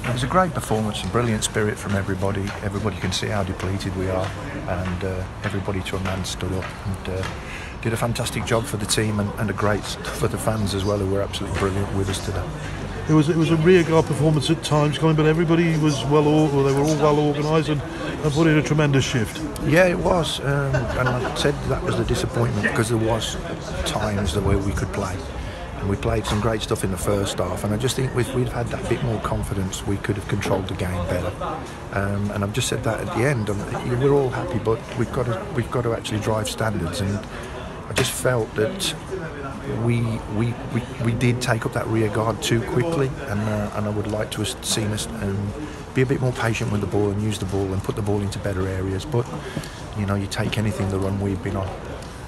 It was a great performance, a brilliant spirit from everybody. Everybody can see how depleted we are, and everybody to a man stood up and did a fantastic job for the team, and a great for the fans as well, who were absolutely brilliant with us today. It was a rearguard performance at times, Colin, but everybody was they were all well organised and put in a tremendous shift. Yeah, it was, and I said that was the disappointment, because there was times where we could play. And we played some great stuff in the first half, and I just think if we'd had that bit more confidence, we could have controlled the game better. And I've just said that at the end. We're all happy, but we've got to actually drive standards. And I just felt that we did take up that rear guard too quickly, and I would like to have seen us be a bit more patient with the ball and use the ball and put the ball into better areas. But you take anything the run we've been on.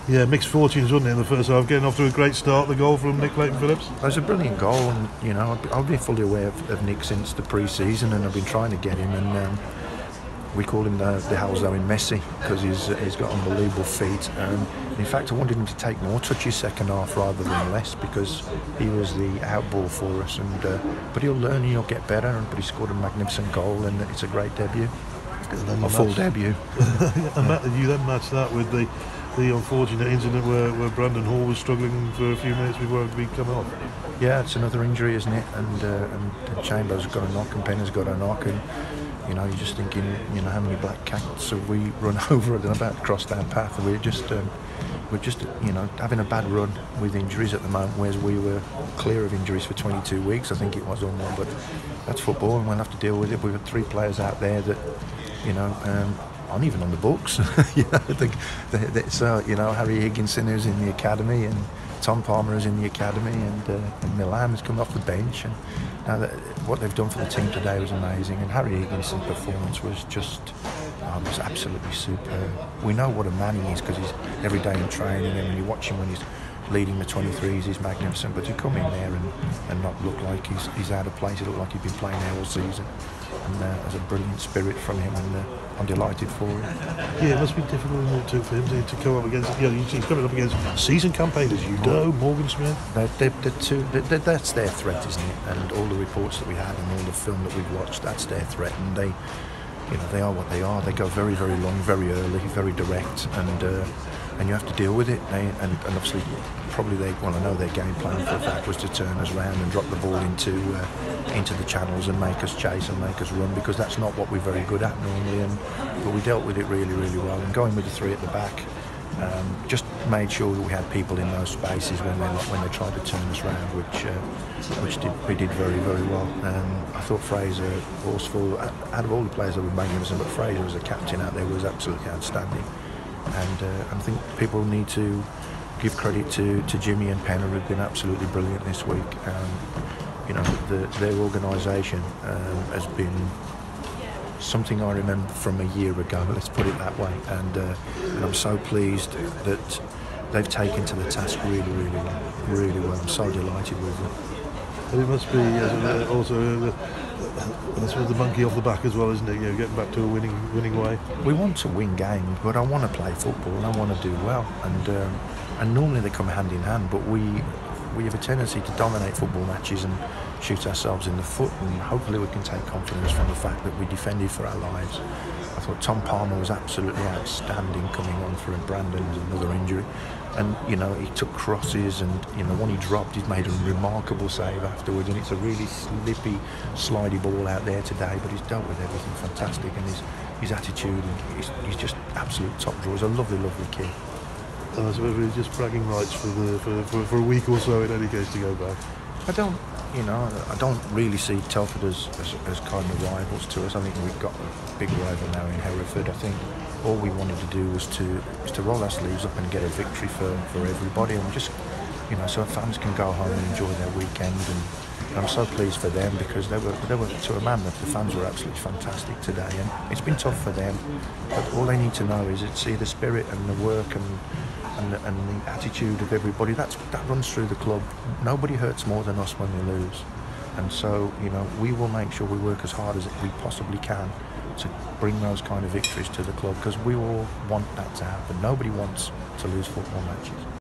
Yeah, mixed fortunes, wasn't it, in the first half, getting off to a great start, the goal from Nick Clayton-Phillips. It was a brilliant goal, and I've been fully aware of Nick since the pre-season, and I've been trying to get him, and we call him the Halzo in Messi, because he's got unbelievable feet. In fact, I wanted him to take more touches second half rather than less, because he was the outball for us, but he'll learn and he'll get better, but he scored a magnificent goal, and it's a great debut, a full debut. And you then matched that with the unfortunate incident where Brandon Hall was struggling for a few minutes before he'd been come off. Yeah, it's another injury, isn't it? And Chambers got a knock, and Penner's got a knock, and you're just thinking, how many black cats have we run over and about to cross our path? We're just having a bad run with injuries at the moment, whereas we were clear of injuries for 22 weeks, I think it was, or more. But that's football, and we'll have to deal with it. We've got 3 players out there that, aren't even on the books. Harry Higginson, who's in the academy, and Tom Palmer is in the academy, and Milan has come off the bench. And now what they've done for the team today was amazing. And Harry Higginson's performance was just was absolutely superb. We know what a man he is, because he's every day in training, and when you watch him when he's leading the 23s, he's magnificent. But to come in there and not look like he's out of place, it looked like he'd been playing there all season. And there's a brilliant spirit from him, and I'm delighted for him. Yeah, it must be difficult too for him to come up against. He's coming up against season campaigners, Morgan Smith. That's their threat, isn't it? And all the reports that we had and all the film that we've watched, that's their threat. And they are what they are. They go very, very long, very early, very direct, and you have to deal with it. And obviously, I know their game plan for a fact was to turn us around and drop the ball into the channels and make us chase and make us run, because that's not what we're very good at normally. But we dealt with it really, really well. And going with the 3 at the back, just made sure that we had people in those spaces when they tried to turn us around, which we did very, very well. I thought Fraser, Horsfall, out of all the players that were magnificent, but Fraser as a captain out there was absolutely outstanding. And I think people need to give credit to Jimmy and Penner, who've been absolutely brilliant this week. Their organisation has been something I remember from a year ago, let's put it that way. And I'm so pleased that they've taken to the task really, really well. Really well. I'm so delighted with them. And it must be also the monkey off the back as well, isn't it? Getting back to a winning way. We want to win games, but I want to play football and I want to do well. And normally they come hand in hand, but we have a tendency to dominate football matches and shoot ourselves in the foot, and hopefully we can take confidence from the fact that we defended for our lives. I thought Tom Palmer was absolutely outstanding coming on for Brandon's another injury, and he took crosses, and when he dropped, he's made a remarkable save afterwards. And it's a really slippy, slidey ball out there today, but he's dealt with everything fantastic, and his attitude, and he's just absolute top drawer. He's a lovely, lovely kid. I suppose we're just bragging rights for a week or so in any case to go back. I don't really see Telford as kind of rivals to us. I think we've got a big rival now in Hereford. I think all we wanted to do was to roll our sleeves up and get a victory for everybody, and just so fans can go home and enjoy their weekend. And I'm so pleased for them, because they were to a man that the fans were absolutely fantastic today. And it's been tough for them, but all they need to know is see the spirit and the work and the attitude of everybody. That runs through the club. Nobody hurts more than us when we lose, and so we will make sure we work as hard as we possibly can to bring those kind of victories to the club, because we all want that to happen. Nobody wants to lose football matches.